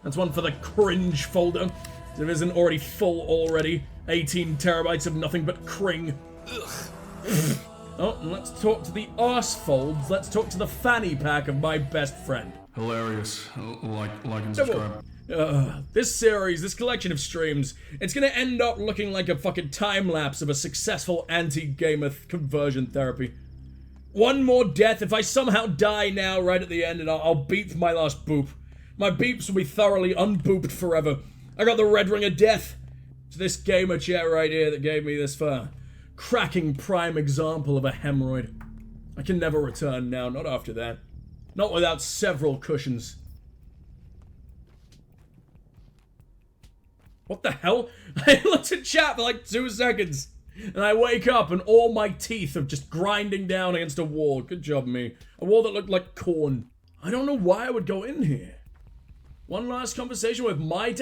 That's one for the cringe folder. If it isn't already full already. 18 terabytes of nothing but cring. Oh, and let's talk to the arse folds. Let's talk to the fanny pack of my best friend. Hilarious. Like and subscribe. This series, this collection of streams, it's gonna end up looking like a fucking time-lapse of a successful anti-gamer conversion therapy. One more death. If I somehow die now right at the end, and I'll beep my last boop. My beeps will be thoroughly unbooped forever. I got the red ring of death. It's this gamer chair right here that gave me this cracking prime example of a hemorrhoid. I can never return now, not after that. Not without several cushions. What the hell? I looked at chat for like 2 seconds. And I wake up and all my teeth are just grinding down against a wall. Good job, me. A wall that looked like corn. I don't know why I would go in here. One last conversation with my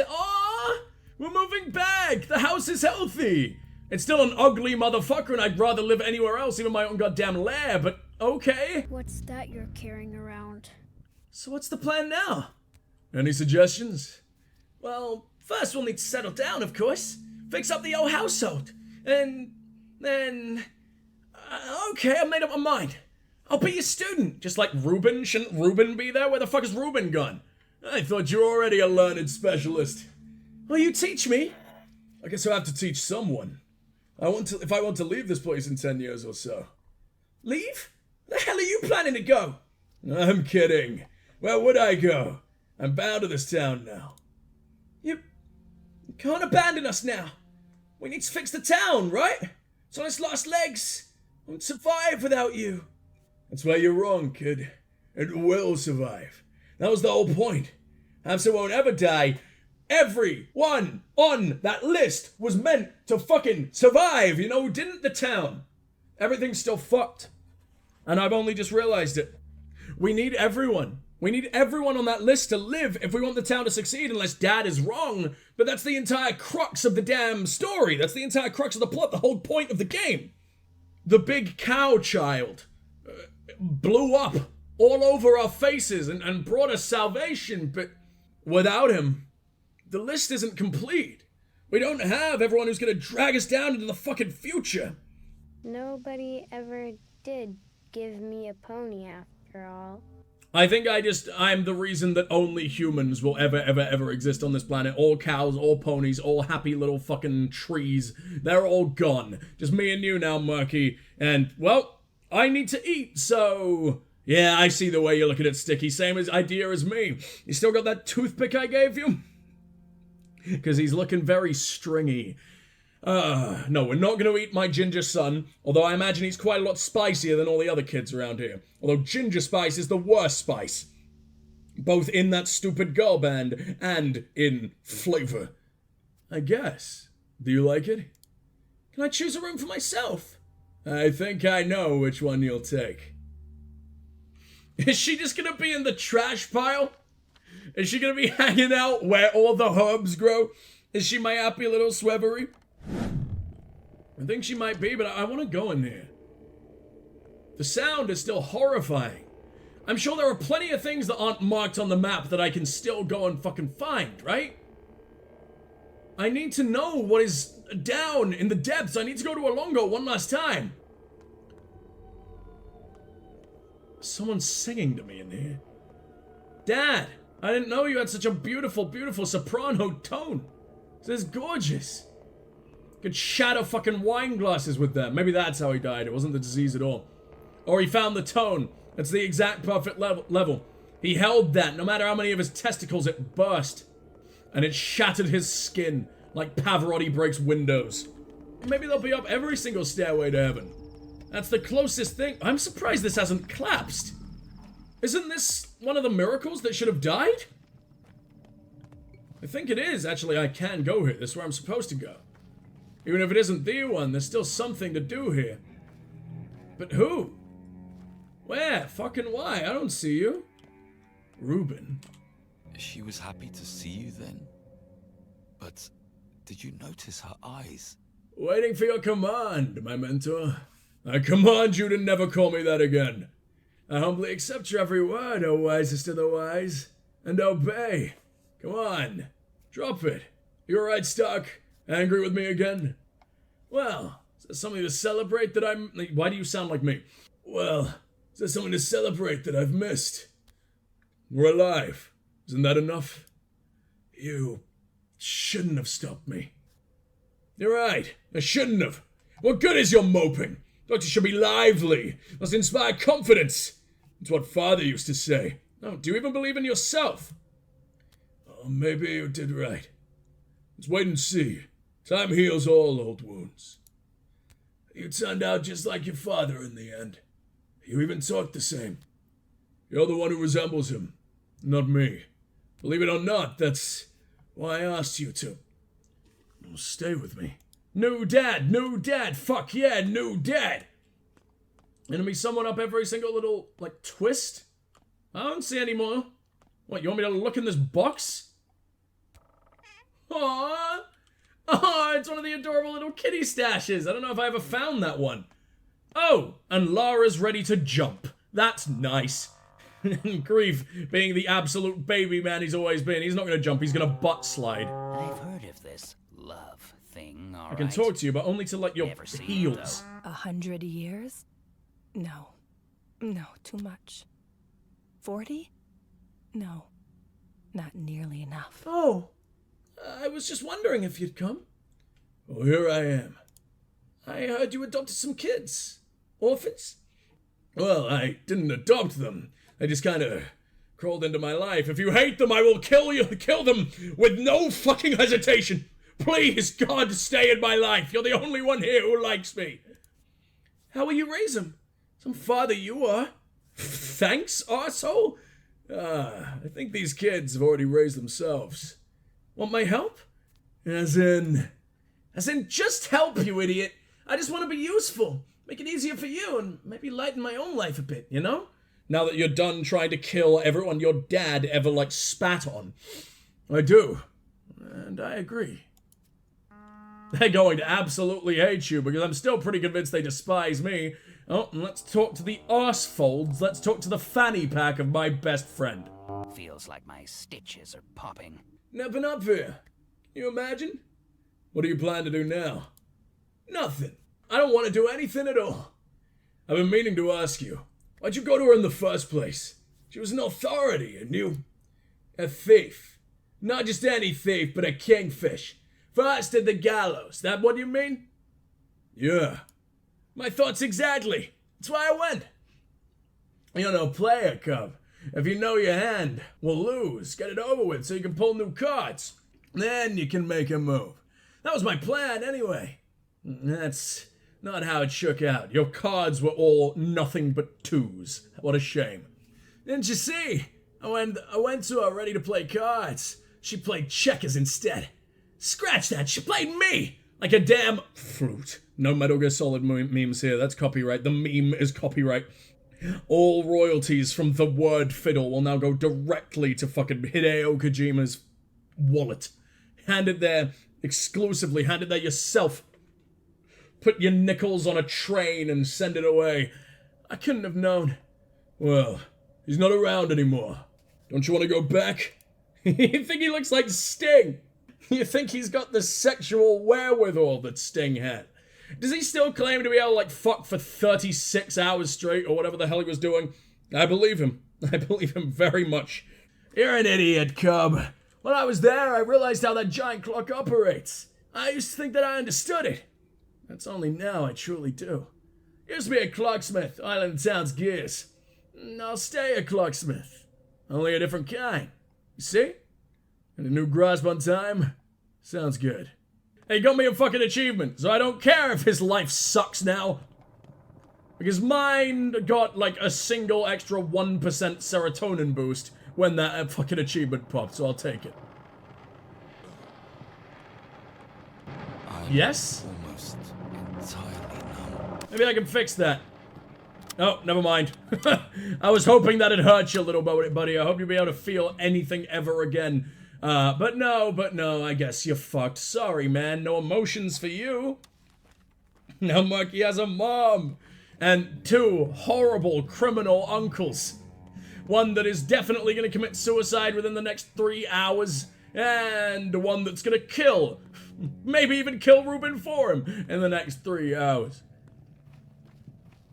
we're moving back! The house is healthy! It's still an ugly motherfucker and I'd rather live anywhere else, even my own goddamn lair, but okay. What's that you're carrying around? So what's the plan now? Any suggestions? Well, first we'll need to settle down, of course. Fix up the old household. And then... okay, I made up my mind. I'll be your student. Just like Ruben. Shouldn't Ruben be there? Where the fuck is Ruben gone? I thought you were already a learned specialist. Will you teach me? I guess I'll have to teach someone. If I want to leave this place in 10 years or so. Leave? Where the hell are you planning to go? I'm kidding. Where would I go? I'm bound to this town now. You can't abandon us now. We need to fix the town, right? It's on its last legs. It won't survive without you. That's where you're wrong, kid. It will survive. That was the whole point. Hamster won't ever die. Everyone on that list was meant to fucking survive, you know, didn't the town? Everything's still fucked. And I've only just realized it. We need everyone. We need everyone on that list to live if we want the town to succeed, unless Dad is wrong. But that's the entire crux of the damn story. That's the entire crux of the plot, the whole point of the game. The big cow child blew up all over our faces and brought us salvation, but without him, the list isn't complete. We don't have everyone who's gonna drag us down into the fucking future. Nobody ever did give me a pony after all. I think I'm the reason that only humans will ever exist on this planet. All cows, all ponies, all happy little fucking trees. They're all gone. Just me and you now, Murky. And, well, I need to eat, so... Yeah, I see the way you're looking at Sticky. Same idea as me. You still got that toothpick I gave you? Because he's looking very stringy. No, we're not going to eat my ginger son, although I imagine he's quite a lot spicier than all the other kids around here. Although ginger spice is the worst spice. Both in that stupid girl band and in flavor. I guess. Do you like it? Can I choose a room for myself? I think I know which one you'll take. Is she just going to be in the trash pile? Is she gonna be hanging out where all the herbs grow? Is she my happy little swevery? I think she might be, but I want to go in here. The sound is still horrifying. I'm sure there are plenty of things that aren't marked on the map that I can still go and fucking find, right? I need to know what is down in the depths. I need to go to Alongo one last time. Someone's singing to me in here. Dad! I didn't know you had such a beautiful, beautiful soprano tone. This is gorgeous. Could shatter fucking wine glasses with that. Maybe that's how he died. It wasn't the disease at all. Or he found the tone. That's the exact perfect level. He held that. No matter how many of his testicles it burst. And it shattered his skin like Pavarotti breaks windows. Maybe they'll be up every single stairway to heaven. That's the closest thing. I'm surprised this hasn't collapsed. Isn't this one of the miracles that should have died? I think it is. Actually, I can go here. This is where I'm supposed to go. Even if it isn't the one, there's still something to do here. But who? Where? Fucking why? I don't see you. Ruben. She was happy to see you then. But did you notice her eyes? Waiting for your command, my mentor. I command you to never call me that again. I humbly accept your every word, O wisest of the wise, and obey. Come on. Drop it. You alright, Stark? Angry with me again? Well, is there something to celebrate that I'm... Why do you sound like me? Well, is there something to celebrate that I've missed? We're alive. Isn't that enough? You shouldn't have stopped me. You're right. I shouldn't have. What good is your moping? Doctor should be lively. Must inspire confidence. It's what Father used to say. Oh, do you even believe in yourself? Oh, maybe you did right. Let's wait and see. Time heals all old wounds. You turned out just like your father in the end. You even talk the same. You're the one who resembles him, not me. Believe it or not, that's why I asked you to. Stay with me. New dad, fuck yeah, new dad. Gonna be someone up every single little, twist? I don't see any more. What, you want me to look in this box? Aww. Oh, it's one of the adorable little kitty stashes. I don't know if I ever found that one. Oh, and Lara's ready to jump. That's nice. Grief, being the absolute baby man he's always been, he's not gonna jump, he's gonna butt slide. I've heard of this love thing, all I can talk to you, but only to let your heels. 100 years? No. No, too much. 40? No. Not nearly enough. Oh, I was just wondering if you'd come. Well, here I am. I heard you adopted some kids. Orphans? Well, I didn't adopt them. They just kind of crawled into my life. If you hate them, I will kill them with no fucking hesitation. Please, God, stay in my life. You're the only one here who likes me. How will you raise them? Some father you are. Thanks, arsehole. I think these kids have already raised themselves. Want my help? As in just help, you idiot. I just want to be useful. Make it easier for you and maybe lighten my own life a bit, you know? Now that you're done trying to kill everyone your dad ever, spat on. I do. And I agree. They're going to absolutely hate you because I'm still pretty convinced they despise me. Oh, and let's talk to the arsefolds. Let's talk to the fanny pack of my best friend. Feels like my stitches are popping. Never been up here. Can you imagine? What do you plan to do now? Nothing. I don't want to do anything at all. I've been meaning to ask you. Why'd you go to her in the first place? She was an authority, and you... a thief. Not just any thief, but a kingfish. First at the gallows. That what you mean? Yeah. My thoughts exactly. That's why I went. You know, play it, cub. If you know your hand, we'll lose. Get it over with so you can pull new cards. Then you can make a move. That was my plan, anyway. That's not how it shook out. Your cards were all nothing but twos. What a shame. Didn't you see? I went to her ready to play cards. She played checkers instead. Scratch that, she played me! Like a damn fruit. No Metal Gear Solid memes here, that's copyright. The meme is copyright. All royalties from the word fiddle will now go directly to fucking Hideo Kojima's wallet. Hand it there exclusively, hand it there yourself. Put your nickels on a train and send it away. I couldn't have known. Well, he's not around anymore. Don't you want to go back? You think he looks like Sting? You think he's got the sexual wherewithal that Sting had? Does he still claim to be able to, fuck for 36 hours straight or whatever the hell he was doing? I believe him. I believe him very much. You're an idiot, cub. When I was there, I realized how that giant clock operates. I used to think that I understood it. That's only now I truly do. Used to be a clocksmith, Island Town's gears. I'll stay a clocksmith. Only a different kind. You see? And a new grasp on time? Sounds good. He got me a fucking achievement, so I don't care if his life sucks now. Because mine got a single extra 1% serotonin boost when that fucking achievement popped, so I'll take it. Yes? Almost entirely numb. Maybe I can fix that. Oh, never mind. I was hoping that'd hurt you a little bit, buddy. I hope you'll be able to feel anything ever again. But no, I guess you're fucked. Sorry, man. No emotions for you. Now Marky has a mom. And 2 horrible criminal uncles. one that is definitely going to commit suicide within the next 3 hours, and one that's going to kill, maybe even kill Ruben for him in the next 3 hours.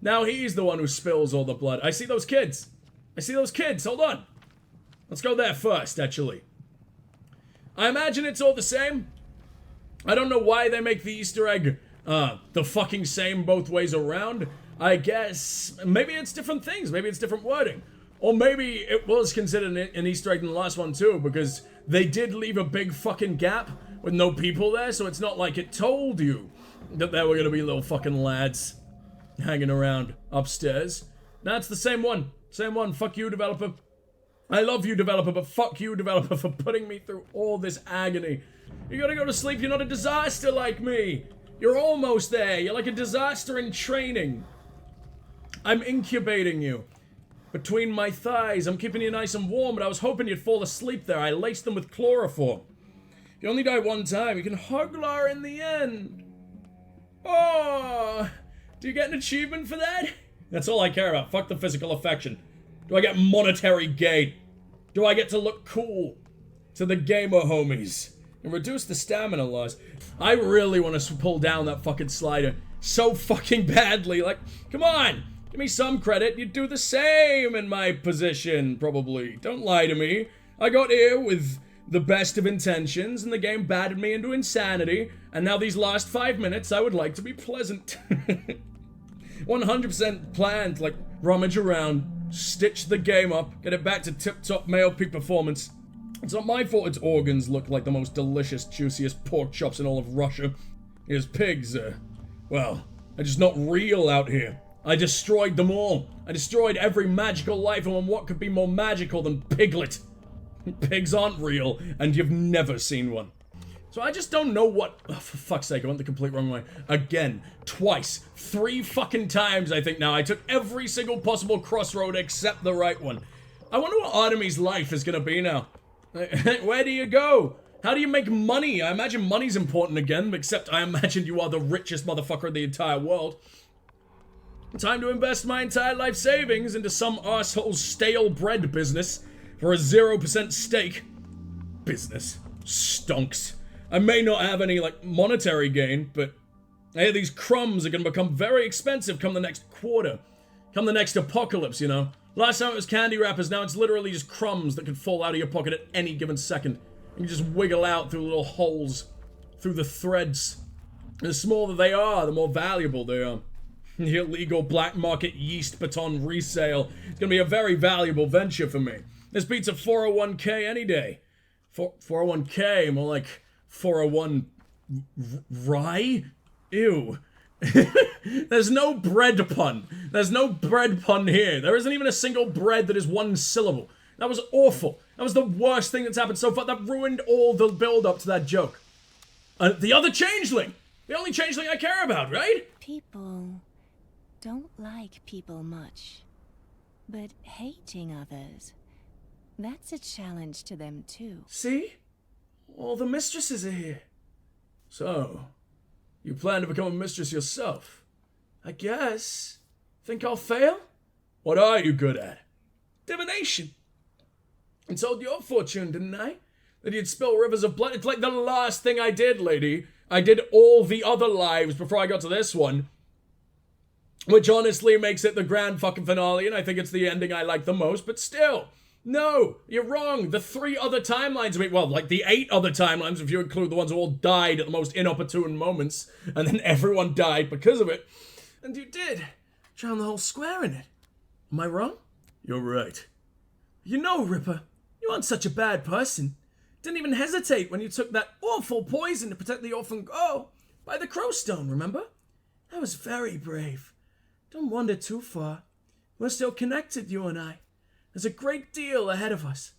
Now he's the one who spills all the blood. I see those kids. I see those kids. Hold on. Let's go there first, actually. I imagine it's all the same. I don't know why they make the Easter egg the fucking same both ways around. I guess maybe it's different things. Maybe it's different wording. Or maybe it was considered an Easter egg in the last one too, because they did leave a big fucking gap with no people there, so it's not like it told you that there were gonna be little fucking lads hanging around upstairs. That's the same one. Same one. Fuck you, developer. I love you, developer, but fuck you, developer, for putting me through all this agony. You gotta go to sleep. You're not a disaster like me. You're almost there. You're like a disaster in training. I'm incubating you between my thighs. I'm keeping you nice and warm, but I was hoping you'd fall asleep there. I laced them with chloroform. If you only die one time, you can hug Lara in the end. Oh, do you get an achievement for that? That's all I care about. Fuck the physical affection. Do I get monetary gain? Do I get to look cool to the gamer homies and reduce the stamina loss? I really want to pull down that fucking slider so fucking badly. Like, come on, give me some credit. You'd do the same in my position, probably. Don't lie to me. I got here with the best of intentions, and the game battered me into insanity, and now these last 5 minutes I would like to be pleasant. 100% planned, like, rummage around, stitch the game up, get it back to tip-top male peak performance. It's not my fault its organs look like the most delicious, juiciest pork chops in all of Russia. His pigs, well, are just not real out here. I destroyed them all. I destroyed every magical life, and what could be more magical than Piglet? Pigs aren't real, and you've never seen one. So I just don't know what... Oh, for fuck's sake, I went the complete wrong way. Again. Twice. 3 fucking times, I think now. I took every single possible crossroad except the right one. I wonder what Artemy's life is gonna be now. Where do you go? How do you make money? I imagine money's important again, except I imagine you are the richest motherfucker in the entire world. Time to invest my entire life savings into some arsehole stale bread business for a 0% stake. Business. Stonks. I may not have any, like, monetary gain, but I hear these crumbs are gonna become very expensive come the next quarter. Come the next apocalypse, you know? Last time it was candy wrappers, now it's literally just crumbs that could fall out of your pocket at any given second. You can just wiggle out through little holes, through the threads. The smaller they are, the more valuable they are. The illegal black market yeast baton resale is gonna be a very valuable venture for me. This beats a 401k any day. 401k, more like 401 rye? Ew. There's no bread pun. There's no bread pun here. There isn't even a single bread that is one syllable. That was awful. That was the worst thing that's happened so far. That ruined all the build-up to that joke. The other changeling! The only changeling I care about, right? People don't like people much, but hating others, that's a challenge to them too. See? All the mistresses are here. So, you plan to become a mistress yourself? I guess. Think I'll fail? What are you good at? Divination. I told your fortune, didn't I? That you'd spill rivers of blood. It's like the last thing I did, lady. I did all the other lives before I got to this one. Which honestly makes it the grand fucking finale, and I think it's the ending I like the most, but still. No, you're wrong. The 3 other timelines, well, like the 8 other timelines, if you include the ones who all died at the most inopportune moments, and then everyone died because of it. And you did. Drown the whole square in it. Am I wrong? You're right. You know, Ripper, you aren't such a bad person. Didn't even hesitate when you took that awful poison to protect the orphan girl by the Crowstone, remember? That was very brave. Don't wander too far. We're still connected, you and I. There's a great deal ahead of us.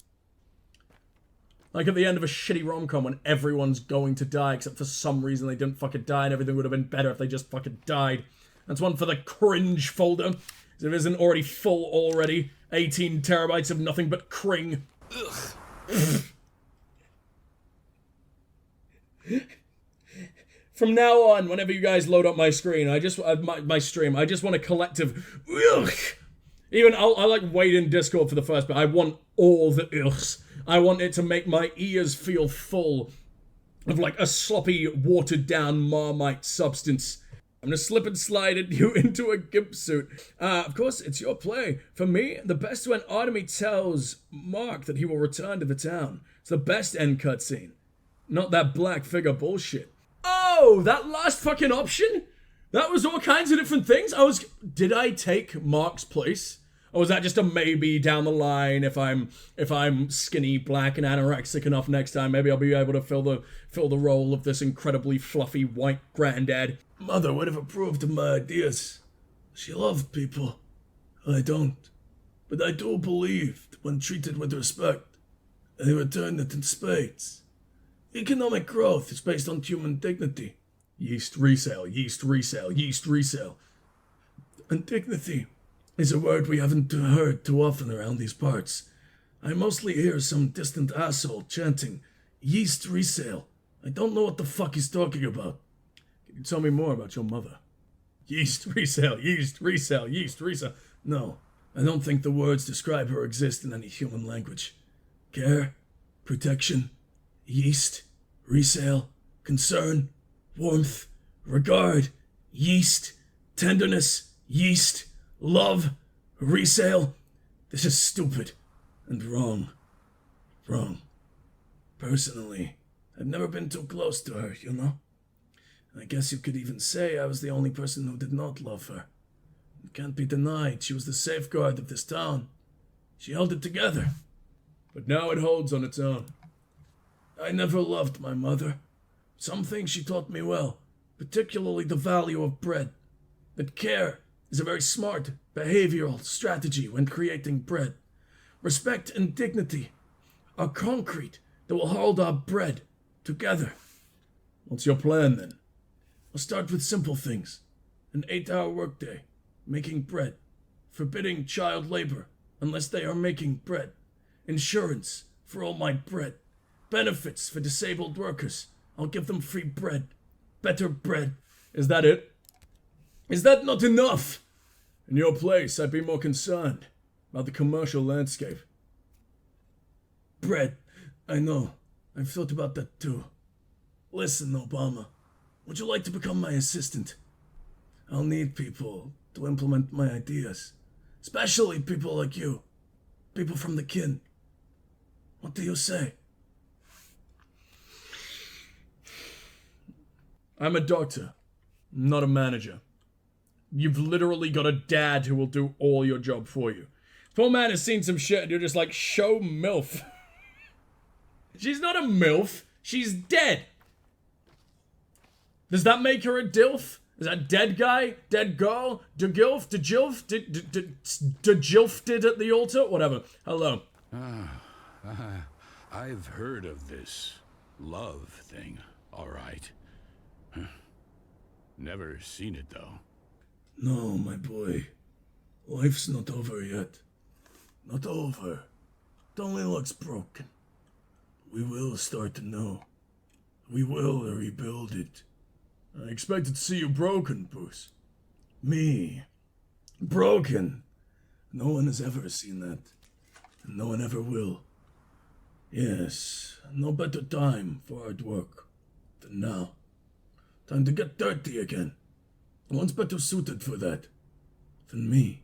Like at the end of a shitty rom-com when everyone's going to die, except for some reason they didn't fucking die and everything would have been better if they just fucking died. That's one for the cringe folder. If it isn't already full already. 18 terabytes of nothing but cring. From now on, whenever you guys load up my screen, my stream, I just want a collective ugh Even I like wait in Discord for the first bit. I want all the ughs. I want it to make my ears feel full of like a sloppy, watered down Marmite substance. I'm gonna slip and slide you into a gimp suit. Of course, it's your play. For me, the best when Artemy tells Mark that he will return to the town. It's the best end cutscene. Not that black figure bullshit. Oh, that last fucking option? That was all kinds of different things? Did I take Mark's place? Or was that just a maybe down the line if I'm skinny, black, and anorexic enough next time? Maybe I'll be able to fill the role of this incredibly fluffy white granddad. Mother would have approved of my ideas. She loved people. I don't. But I do believe that when treated with respect, they return it in spades. Economic growth is based on human dignity. Yeast resale, yeast resale, yeast resale. And dignity is a word we haven't heard too often around these parts. I mostly hear some distant asshole chanting, yeast resale. I don't know what the fuck he's talking about. Can you tell me more about your mother? Yeast resale, yeast resale, yeast resale. No, I don't think the words describe her exist in any human language. Care, protection, yeast, resale, concern, warmth, regard, yeast, tenderness, yeast, love, resale. This is stupid and wrong. Wrong. Personally, I've never been too close to her, you know? I guess you could even say I was the only person who did not love her. It can't be denied she was the safeguard of this town. She held it together. But now it holds on its own. I never loved my mother. Some things she taught me well, particularly the value of bread. That care is a very smart behavioral strategy when creating bread. Respect and dignity are concrete that will hold our bread together. What's your plan then? I'll start with simple things. An 8-hour workday, making bread. Forbidding child labor unless they are making bread. Insurance for all my bread. Benefits for disabled workers. I'll give them free bread. Better bread. Is that it? Is that not enough? In your place, I'd be more concerned about the commercial landscape. Bread. I know. I've thought about that too. Listen, Obama. Would you like to become my assistant? I'll need people to implement my ideas. Especially people like you. People from the kin. What do you say? I'm a doctor, not a manager. You've literally got a dad who will do all your job for you. Poor man has seen some shit and you're just like, show MILF. She's not a MILF, she's dead. Does that make her a DILF? Is that dead guy? Dead girl? DeGilf? DeJilf? DeJilfted at the altar? Whatever. Hello. I've heard of this love thing, all right. Never seen it, though. No, my boy. Life's not over yet. Not over. It only looks broken. We will start to know. We will rebuild it. I expected to see you broken, Bruce. Me? Broken? No one has ever seen that. And no one ever will. Yes, no better time for hard work than now. Time to get dirty again. No one's better suited for that than me.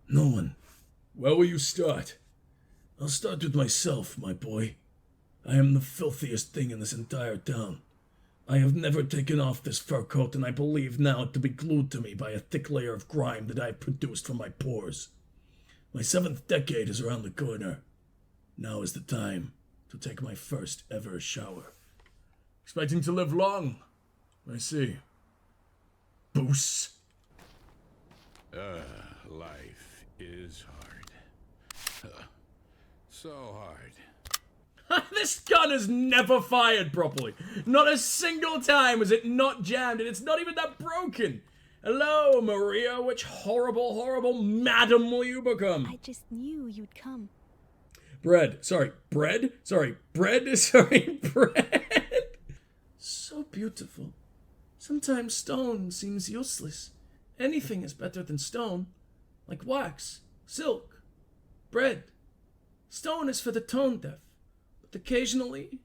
No one. Where will you start? I'll start with myself, my boy. I am the filthiest thing in this entire town. I have never taken off this fur coat, and I believe now it to be glued to me by a thick layer of grime that I have produced from my pores. My 7th decade is around the corner. Now is the time to take my first ever shower. Expecting to live long? I see. Boos. Life is hard. So hard. This gun is never fired properly. Not a single time is it not jammed, and it's not even that broken. Hello, Maria. Which horrible, horrible madam will you become? I just knew you'd come. Bread. Sorry, bread? Sorry, bread? Sorry, bread. So beautiful. Sometimes stone seems useless. Anything is better than stone. like wax, silk, bread. Stone is for the tone deaf, but occasionally it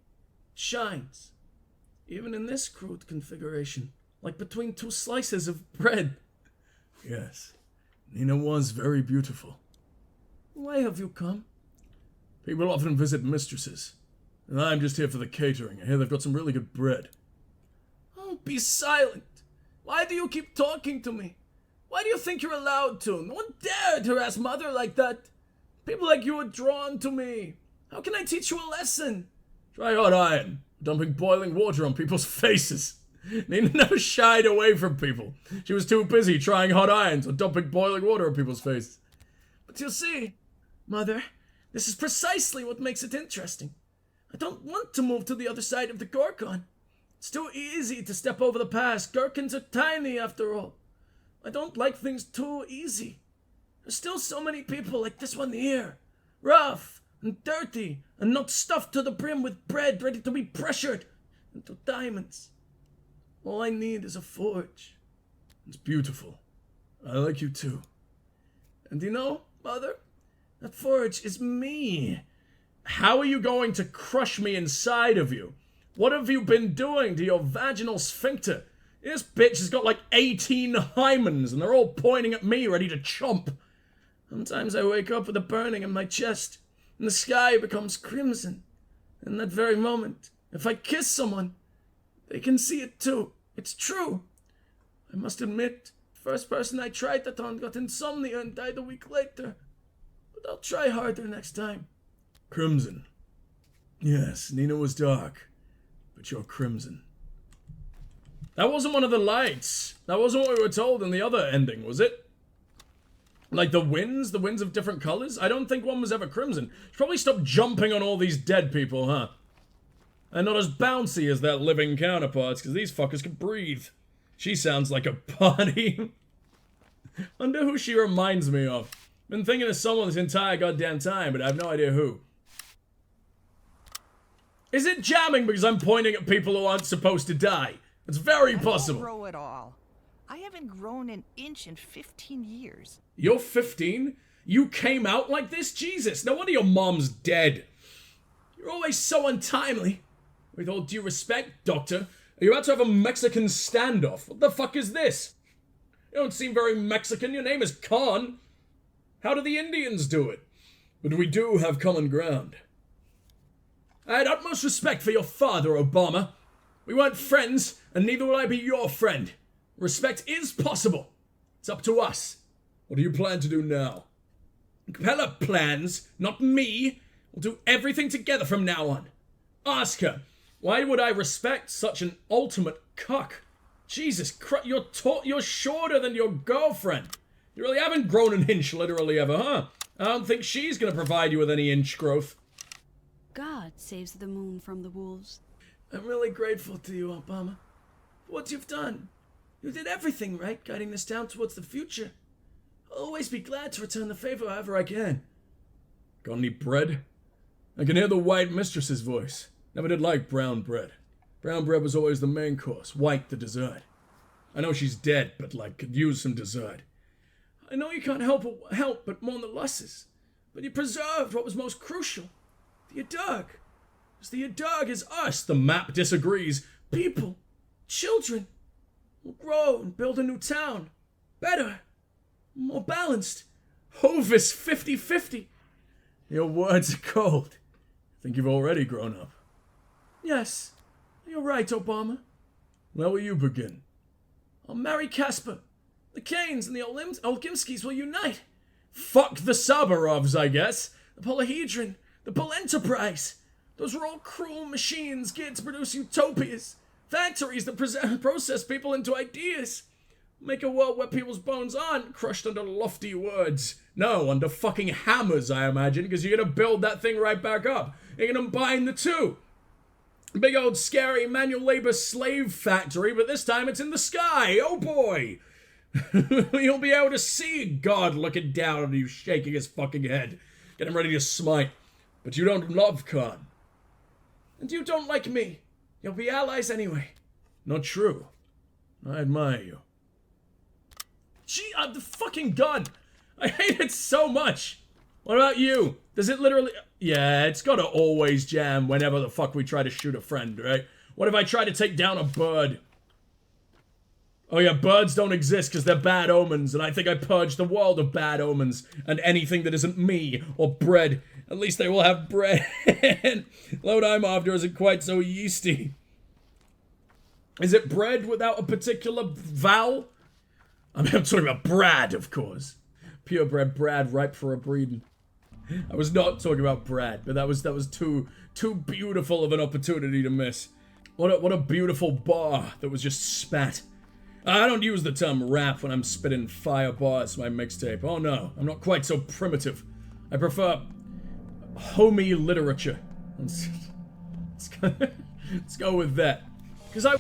shines. Even in this crude configuration, like between two slices of bread. Yes, Nina was very beautiful. Why have you come? People often visit mistresses, and I'm just here for the catering. I hear they've got some really good bread. Oh, be silent. Why do you keep talking to me? Why do you think you're allowed to? No one dared harass Mother like that. People like you are drawn to me. How can I teach you a lesson? Try hot iron, dumping boiling water on people's faces. Nina never shied away from people. She was too busy trying hot irons or dumping boiling water on people's faces. But you see, Mother, this is precisely what makes it interesting. I don't want to move to the other side of the Gorkhon. It's too easy to step over the pass. Gherkins are tiny after all. I don't like things too easy. There's still so many people like this one here. Rough and dirty and not stuffed to the brim with bread ready to be pressured into diamonds. All I need is a forge. It's beautiful. I like you too. And you know, Mother, that forge is me. How are you going to crush me inside of you? What have you been doing to your vaginal sphincter? This bitch has got like 18 hymens and they're all pointing at me ready to chomp. Sometimes I wake up with a burning in my chest and the sky becomes crimson. In that very moment, if I kiss someone, they can see it too. It's true. I must admit, the first person I tried that on got insomnia and died a week later. But I'll try harder next time. Crimson. Yes, Nina was dark, but you're crimson. That wasn't one of the lights. That wasn't what we were told in the other ending, was it? Like the winds of different colors? I don't think one was ever crimson. Should probably stop jumping on all these dead people, huh? They're not as bouncy as their living counterparts, because these fuckers can breathe. She sounds like a party. Wonder who she reminds me of. Been thinking of someone this entire goddamn time, but I have no idea who. Is it jamming because I'm pointing at people who aren't supposed to die? It's very possible. I don't grow at all. I haven't grown an inch in 15 years. You're 15? You came out like this? Jesus, no wonder your mom's dead. You're always so untimely. With all due respect, Doctor, are you about to have a Mexican standoff? What the fuck is this? You don't seem very Mexican. Your name is Khan. How do the Indians do it? But we do have common ground. I had utmost respect for your father, Obama. We weren't friends, and neither will I be your friend. Respect is possible. It's up to us. What do you plan to do now? Capella plans, not me. We'll do everything together from now on. Ask her, why would I respect such an ultimate cuck? Jesus Christ, you're shorter than your girlfriend. You really haven't grown an inch literally ever, huh? I don't think she's gonna provide you with any inch growth. God saves the moon from the wolves. I'm really grateful to you, Obama, for what you've done. You did everything right, guiding this town towards the future. I'll always be glad to return the favor however I can. Got any bread? I can hear the white mistress's voice. Never did like brown bread. Brown bread was always the main course, white the dessert. I know she's dead, but could use some dessert. I know you can't help but mourn the losses, but you preserved what was most crucial. The Yadurg. Because the Yadurg is us. The map disagrees. People. Children. We'll grow and build a new town. Better. More balanced. Hovis 50-50. Your words are cold. I think you've already grown up. Yes. You're right, Obama. Where will you begin? I'll marry Casper. The Kanes and the Olgimskis will unite. Fuck the Sabarovs, I guess. The Polyhedron. The Bull Enterprise. Those were all cruel machines geared to produce utopias. Factories that process people into ideas. Make a world where people's bones aren't crushed under lofty words. No, under fucking hammers, I imagine, because you're gonna build that thing right back up. You're gonna combine the two. Big old scary manual labor slave factory, but this time it's in the sky. Oh boy. You'll be able to see God looking down on you, shaking his fucking head. Get him ready to smite. But you don't love Khan. And you don't like me. You'll be allies anyway. Not true. I admire you. Gee, the fucking gun. I hate it so much. What about you? Does it literally... Yeah, it's gotta always jam whenever the fuck we try to shoot a friend, right? What if I try to take down a bird? Oh yeah, birds don't exist because they're bad omens, and I think I purged the world of bad omens and anything that isn't me or bread. At least they will have bread. Load I'm after isn't quite so yeasty. Is it bread without a particular vowel? I mean, I'm talking about Brad, of course. Purebred Brad, ripe for a breeding. I was not talking about Brad, but that was too beautiful of an opportunity to miss. What a beautiful bar that was just spat. I don't use the term rap when I'm spitting fire bars to my mixtape. Oh no, I'm not quite so primitive. I prefer homie literature. Let's go with that. Because I...